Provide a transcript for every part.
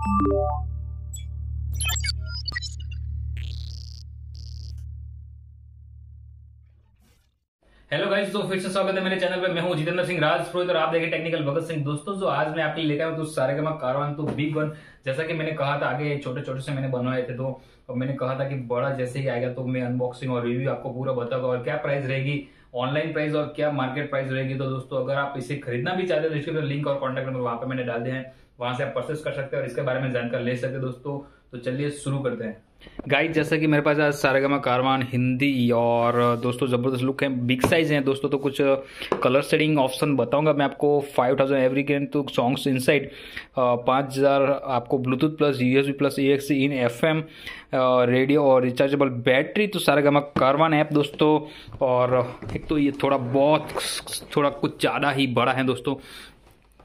Hello guys, तो फिर से स्वागत है मेरे चैनल पे। मैं हूं जितेंद्र सिंह राजपुरोहित और आप देखें टेक्निकल भगत सिंह। दोस्तों, जो आज मैं आपके लिए लेकर आया हूं तो सारेगामा कारवान तो बिग वन। जैसा कि मैंने कहा था, आगे छोटे छोटे से मैंने बनवाए थे, तो मैंने कहा था कि बड़ा जैसे ही आएगा तो मैं अनबॉक्सिंग और रिव्यू आपको पूरा बताऊंगा और क्या प्राइस रहेगी, ऑनलाइन प्राइस और क्या मार्केट प्राइस रहेगी। तो दोस्तों, अगर आप इसे खरीदना भी चाहते हो तो इसके लिंक और कॉन्टैक्ट नंबर वहां पे मैंने डाल दिया है, वहां से आप परचेस कर सकते हैं और इसके बारे में जानकारी ले सकते हैं। दोस्तों, तो चलिए शुरू करते हैं। गाइस, जैसा कि मेरे पास आज सारेगामा कारवान हिंदी और दोस्तों जबरदस्त लुक है, बिग साइज है दोस्तों। तो कुछ कलर शेडिंग ऑप्शन बताऊंगा मैं आपको। 5000 एवरी गेन तो सॉन्ग्स इनसाइड, 5000 आपको Bluetooth plus USB plus AXC इन FM रेडियो और रिचार्जेबल बैटरी। तो सारेगामा कारवान ऐप दोस्तों। और एक तो ये थोड़ा कुछ ज़्यादा ही बड़ा है दोस्तों।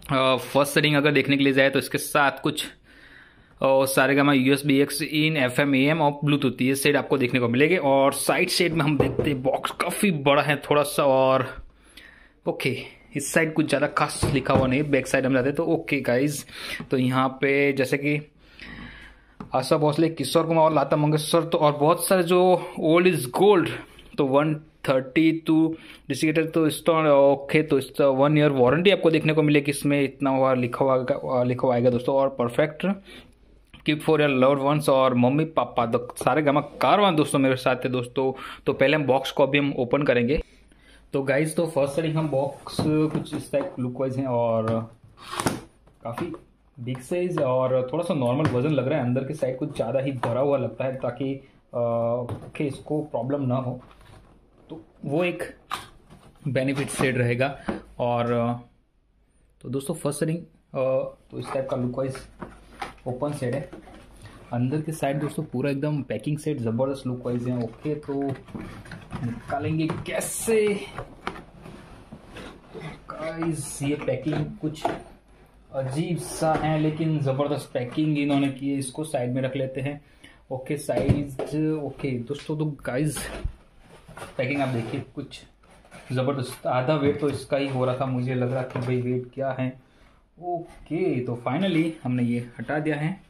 फर्स्ट सेटिंग अगर देखने के लिए जाए तो इसके साथ कुछ और Saregama USB AXC in FM AM और ब्लूटूथ, ये सेट आपको देखने को मिलेगी। और साइड सेट में हम देखते हैं बॉक्स काफ़ी बड़ा है थोड़ा सा। और ओके, इस साइड कुछ ज़्यादा खास लिखा हुआ नहीं, बैक साइड हम जाते हैं तो ओके गाइज। तो यहाँ पे जैसे कि आशा भोसले, किशोर कुमार और लता मंगेशकर तो और बहुत सारे जो ओल्ड इज गोल्ड, तो 132 डिस्ट्रीब्यूटर तो इस ओके। तो इस 1 ईयर वारंटी आपको देखने को मिलेगी इसमें, इतना हुआ लिखा हुआ आएगा दोस्तों। और perfect gift for your loved ones और मम्मी पापा। तो सारेगामा कारवान दोस्तों मेरे साथ है दोस्तों। तो पहले हम बॉक्स को अभी हम ओपन करेंगे। तो गाइज, तो फर्स्ट सेटिंग हम बॉक्स कुछ इस टाइप लुक वाइज है और काफ़ी बिग साइज और थोड़ा सा नॉर्मल वजन लग रहा है। अंदर की साइड कुछ ज़्यादा ही भरा हुआ लगता है ताकि ओके इसको प्रॉब्लम ना हो, तो वो एक बेनिफिट सेट रहेगा। और तो दोस्तों फर्स्ट सेटिंग तो इस टाइप का लुक वाइज ओपन सेट है। अंदर की साइड दोस्तों पूरा एकदम पैकिंग सेट जबरदस्त लुक वाइज है। ओके, तो निकालेंगे कैसे तो गाइस, ये पैकिंग कुछ अजीब सा है लेकिन जबरदस्त पैकिंग इन्होंने की है। इसको साइड में रख लेते हैं। ओके, साइज ओके दोस्तों। तो गाइस, पैकिंग आप देखिए कुछ जबरदस्त। आधा वेट तो इसका ही हो रहा था, मुझे लग रहा कि भाई वेट क्या है। ओके, तो फाइनली हमने ये हटा दिया है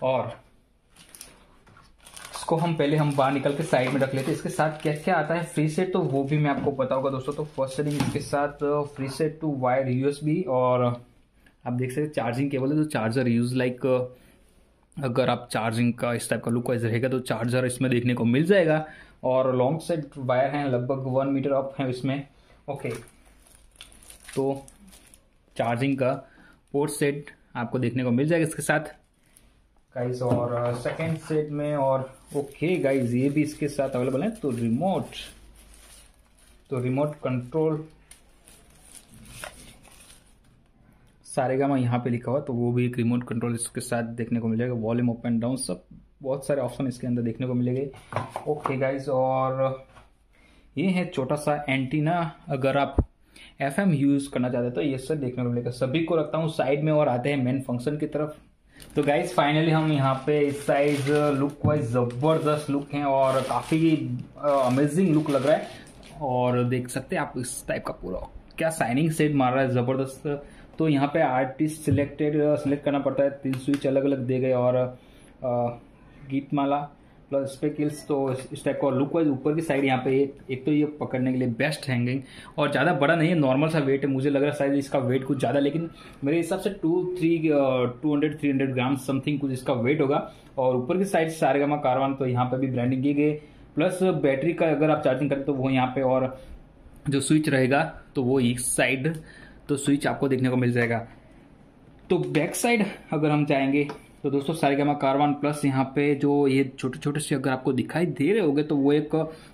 और इसको हम बाहर निकल के साइड में रख लेते हैं। इसके साथ क्या क्या आता है फ्री सेट, तो वो भी मैं आपको बताऊंगा दोस्तों। तो फर्स्ट सेटिंग इसके साथ free set to wire USB और आप देख सकते हैं चार्जिंग केबल है। तो चार्जर यूज लाइक अगर आप चार्जिंग का इस टाइप का लुक वाइज रहेगा तो चार्जर इसमें देखने को मिल जाएगा। और लॉन्ग सेट वायर है, लगभग 1 मीटर अप है इसमें। ओके, तो चार्जिंग का पोर्ट सेट आपको देखने को मिल जाएगा इसके साथ गाइस। और सेकेंड सेट में और ओके गाइस, ये भी इसके साथ अवेलेबल है। तो रिमोट कंट्रोल सारेगामा यहाँ पे लिखा हुआ, तो वो भी एक रिमोट कंट्रोल इसके साथ देखने को मिल जाएगा। वॉल्यूम अप एंड डाउन, सब बहुत सारे ऑप्शन इसके अंदर देखने को मिलेंगे। ओके गाइस, और ये है छोटा सा एंटीना। अगर आप FM यूज करना चाहते हैं तो ये सब देखने को मिलेगा। सभी को रखता हूँ साइड में और आते हैं मेन फंक्शन की तरफ। तो गाइस, फाइनली हम यहाँ पे इस साइज लुक वाइज जबरदस्त लुक है और काफी अमेजिंग लुक लग रहा है। और देख सकते हैं आप इस टाइप का पूरा क्या शाइनिंग सेट मार रहा है जबरदस्त। तो यहाँ पे आर्टिस्ट सिलेक्ट करना पड़ता है। 3 स्विच अलग अलग दे गए और गीतमाला प्लस स्पेकिल्स। तो इस टाइप का लुक वाइज ऊपर की साइड यहाँ पे एक तो ये पकड़ने के लिए बेस्ट हैंगिंग और ज़्यादा बड़ा नहीं है, नॉर्मल सा वेट है। मुझे लग रहा है शायद इसका वेट कुछ ज़्यादा, लेकिन मेरे हिसाब से 200-300 ग्राम समथिंग कुछ इसका वेट होगा। और ऊपर की साइड सारेगामा कारवान, तो यहाँ पे भी ब्रांडिंग की गई। प्लस बैटरी का अगर आप चार्जिंग करें तो वो यहाँ पे, और जो स्विच रहेगा तो वो इस साइड तो स्विच आपको देखने को मिल जाएगा। तो बैक साइड अगर हम जाएंगे तो दोस्तों सारेगामा कारवान प्लस यहाँ पे जो ये छोटे छोटे से अगर आपको दिखाई दे रहे होंगे तो वो एक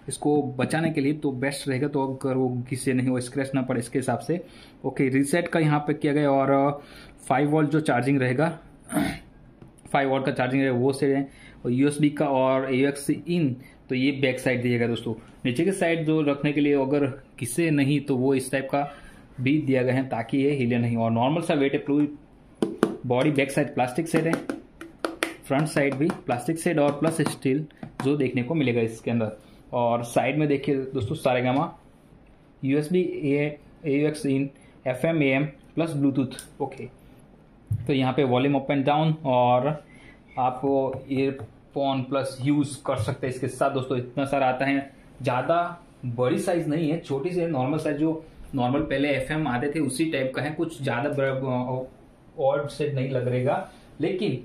इसको बचाने के लिए तो बेस्ट रहेगा। तो अगर वो किसी नहीं वो स्क्रैच ना पड़े इसके हिसाब से। ओके, रीसेट का यहाँ पे किया गया और 5 वोल्ट जो चार्जिंग रहेगा 5 वोल्ट का चार्जिंग रहेगा वो से है। और USB का और AXC इन, तो ये बैक साइड दिएगा दोस्तों। नीचे के साइड जो रखने के लिए अगर किसे नहीं तो वो इस टाइप का भी दिया गया है ताकि ये हिले नहीं। और नॉर्मल सा वेट है। पूरी body back side plastic set है, फ्रंट साइड भी प्लास्टिक सेट और प्लस स्टील जो देखने को मिलेगा इसके अंदर। और साइड में देखिए दोस्तों Saregama USB AUX in FM AM plus Bluetooth. Okay, तो यहाँ पे वॉल्यूम अप एंड डाउन, और आप ईयरफोन प्लस यूज कर सकते हैं इसके साथ दोस्तों। इतना सारा आता है, ज़्यादा बड़ी साइज नहीं है, छोटी सी नॉर्मल साइज, जो नॉर्मल पहले एफएम आते थे उसी टाइप का है, कुछ ज़्यादा ऑड से नहीं लग रहेगा, लेकिन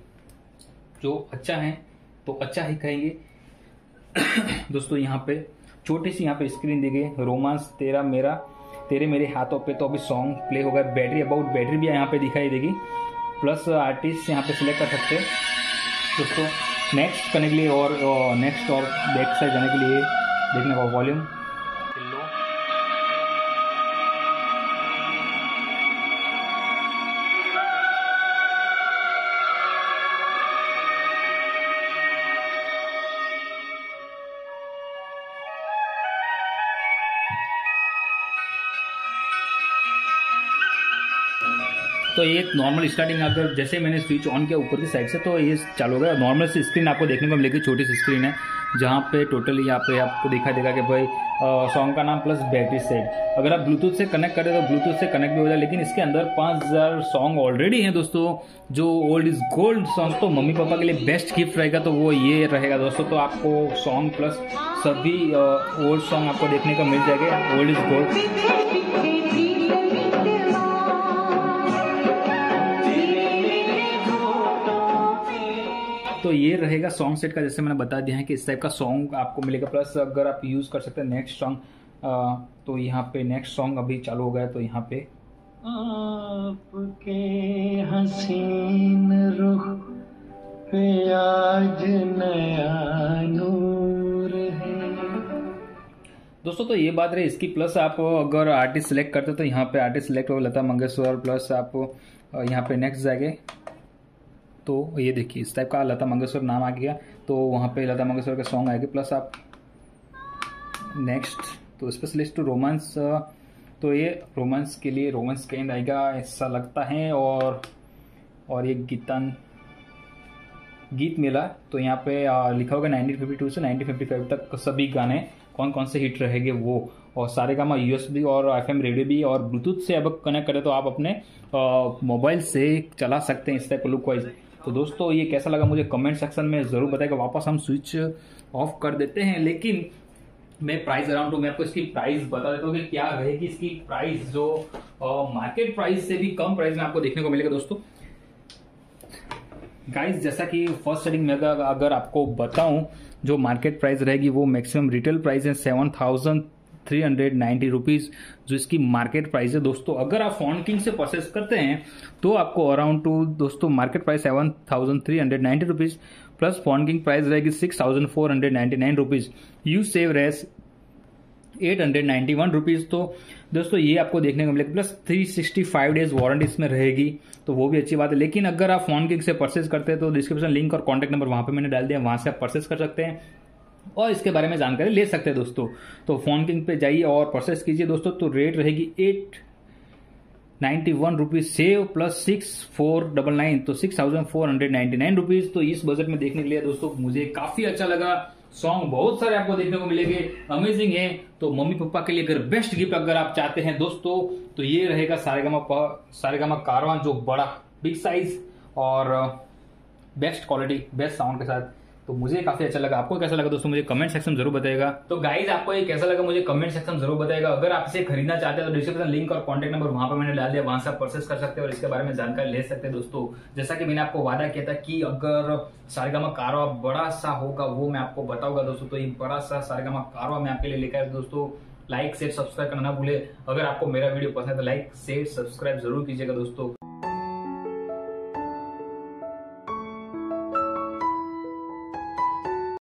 जो अच्छा है तो अच्छा ही कहेंगे दोस्तों। यहाँ पे छोटी सी यहाँ पे स्क्रीन दी गई, रोमांस तेरा मेरा तेरे मेरे हाथों पे, तो अभी सॉन्ग प्ले होगा। बैटरी, अबाउट बैटरी भी यहाँ पे दिखाई देगी, प्लस आर्टिस्ट यहाँ पे सिलेक्ट कर सकते हैं दोस्तों। नेक्स्ट करने के लिए और नेक्स्ट और बैक साइड जाने के लिए देखने का वॉल्यूम लो। तो ये नॉर्मल स्टार्टिंग, अगर जैसे मैंने स्विच ऑन किया ऊपर की साइड से तो ये चालू हो गया। नॉर्मल सी स्क्रीन आपको देखने को मिलेगी, छोटी सी स्क्रीन है, जहाँ पे टोटली यहाँ पे आपको दिखाई देगा कि भाई सॉन्ग का नाम प्लस बैटरी सेट। अगर आप ब्लूटूथ से कनेक्ट करें तो ब्लूटूथ से कनेक्ट भी हो जाए, लेकिन इसके अंदर 5000 सॉन्ग ऑलरेडी हैं दोस्तों। जो ओल्ड इज गोल्ड सॉन्ग, तो मम्मी पापा के लिए बेस्ट गिफ्ट रहेगा तो वो ये रहेगा दोस्तों। तो आपको सॉन्ग प्लस सभी ओल्ड सॉन्ग आपको देखने को मिल जाएंगे, ओल्ड इज गोल्ड। तो ये रहेगा सॉन्ग सेट का, जैसे मैंने बता दिया है कि इस टाइप का सॉन्ग आपको मिलेगा। प्लस अगर आप यूज कर सकते हैं नेक्स्ट सॉन्ग, तो यहाँ पे नेक्स्ट सॉन्ग अभी चालू हो गया, तो यहाँ पे आपके हसीन रुख पे आज नया नूर है दोस्तों। तो ये बात रही इसकी। प्लस आप अगर आर्टिस्ट सिलेक्ट करते तो यहाँ पे आर्टिस्ट सिलेक्ट हो लता मंगेशकर, प्लस आप यहाँ पे नेक्स्ट जाएंगे तो ये देखिए इस टाइप का लता मंगेशकर नाम आ गया, तो वहाँ पे लता मंगेशकर के सॉन्ग आएंगे। प्लस आप नेक्स्ट तो स्पेशलिस्ट टू रोमांस, तो ये रोमांस के लिए रोमांस कैंड आएगा ऐसा लगता है। और ये गीत मेला, तो यहाँ पे लिखा होगा 1952 से 1955 तक सभी गाने कौन कौन से हिट रहेंगे वो, और सारेगामा यूएसबी और एफएम रेडियो भी, और ब्लूटूथ से अब कनेक्ट करें तो आप अपने मोबाइल से चला सकते हैं इस टाइप का लुक वाइज। तो दोस्तों ये कैसा लगा मुझे कमेंट सेक्शन में जरूर बताएगा। वापस हम स्विच ऑफ कर देते हैं, लेकिन मैं प्राइस अराउंड मैं आपको इसकी प्राइस बता देता हूँ कि क्या रहेगी इसकी प्राइस, जो मार्केट प्राइस से भी कम प्राइस में आपको देखने को मिलेगा दोस्तों। गाइस जैसा कि फर्स्ट सेटिंग में अगर आपको बताऊं, जो मार्केट प्राइस रहेगी वो मैक्सिमम रिटेल प्राइस है 7390 रुपीज, जो इसकी मार्केट प्राइस है दोस्तों। अगर आप फोन किंग से परचेस करते हैं तो आपको अराउंड टू दोस्तों market price 7390 rupees, plus phone king price रहेगी 6499 रुपीज, यू सेव रेस 891 रुपीज। तो दोस्तों ये आपको देखने को मिलेगा, प्लस 365 डेज वारंटी इसमें रहेगी, तो वो भी अच्छी बात है। लेकिन अगर आप फोन किंग से परचेस करते हैं तो डिस्क्रिप्शन लिंक और कॉन्टैक्ट नंबर वहां पे मैंने डाल दिया, वहां से आप परचेस कर सकते हैं और इसके बारे में जानकारी ले सकते हैं दोस्तों। तो फोन किंग पे जाइए और परचेस कीजिए दोस्तों। तो रेट रहेगी 891 रुपीज सेव प्लस 6499, तो 6499 रुपीज। तो इस बजट में देखने के लिए दोस्तों मुझे काफी अच्छा लगा। सॉन्ग बहुत सारे आपको देखने को मिलेंगे, अमेजिंग है। तो मम्मी पापा के लिए अगर बेस्ट गिफ्ट अगर आप चाहते हैं दोस्तों, तो ये रहेगा सारेगामा कारवान, जो बड़ा बिग साइज और बेस्ट क्वालिटी बेस्ट साउंड के साथ। तो मुझे काफी अच्छा लगा। आपको कैसा लगा दोस्तों मुझे कमेंट सेक्शन जरूर बताएगा। तो गाइज आपको ये कैसा लगा मुझे कमेंट सेक्शन जरूर बताएगा। अगर आप इसे खरीदना चाहते हैं तो डिस्क्रिप्शन लिंक और कॉन्टैक्ट नंबर वहां पर मैंने डाल दिया, वहां से आप परचेस कर सकते हैं और इसके बारे में जानकारी ले सकते हैं दोस्तों। जैसा कि मैंने आपको वादा किया था कि अगर सारेगामा कारवा बड़ा सा होगा वो मैं आपको बताऊंगा दोस्तों। तो ये बड़ा सा सारेगामा कारवा मैं आपके लिए लेकर आया दोस्तों। लाइक शेयर सब्सक्राइब करना ना भूले। अगर आपको मेरा वीडियो पसंद है तो लाइक शेयर सब्सक्राइब जरूर कीजिएगा दोस्तों।